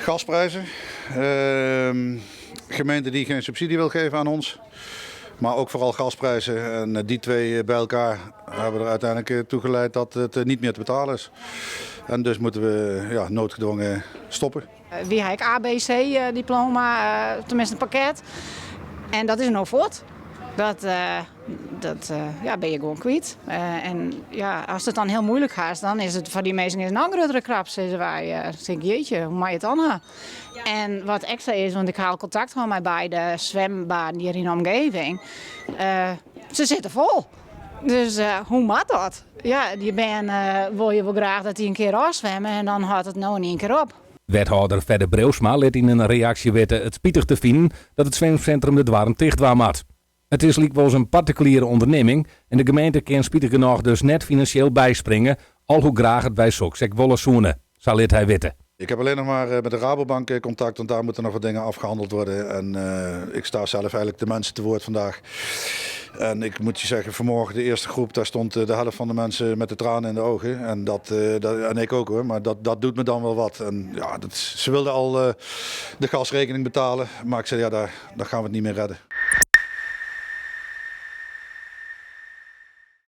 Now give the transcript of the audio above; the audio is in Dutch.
Gasprijzen. Gemeente die geen subsidie wil geven aan ons. Maar ook vooral gasprijzen. En die twee bij elkaar hebben er uiteindelijk toe geleid dat het niet meer te betalen is. En dus moeten we noodgedwongen stoppen. Wie heb ik ABC-diploma, tenminste een pakket. En dat is nou voort. Dat ben je gewoon kwijt. En ja, als het dan heel moeilijk gaat, dan is het voor die mensen een andere krap. Zeggen wij, zeg jeetje, hoe mag je het dan hebben? En wat extra is, want ik haal contact gewoon met beide zwembaden hier in de omgeving. Ze zitten vol. Dus hoe mag dat? Ja, wil je wel graag dat die een keer afzwemmen en dan houdt het nou in één keer op. Wethouder Verder Breusma liet in een reactie weten het spietig te vinden dat het zwemcentrum de Dwarren dicht had. Het is wel een particuliere onderneming en de gemeente kan spietig genoeg dus net financieel bijspringen, al hoe graag het bij Soksek willen zoenen, zal dit hij weten. Ik heb alleen nog maar met de Rabobank contact, want daar moeten nog wat dingen afgehandeld worden. En ik sta zelf eigenlijk de mensen te woord vandaag. En ik moet je zeggen, vanmorgen de eerste groep, daar stond de helft van de mensen met de tranen in de ogen. En ik ook hoor, maar dat doet me dan wel wat. En ja, ze wilden al de gasrekening betalen, maar ik zei ja, daar gaan we het niet meer redden.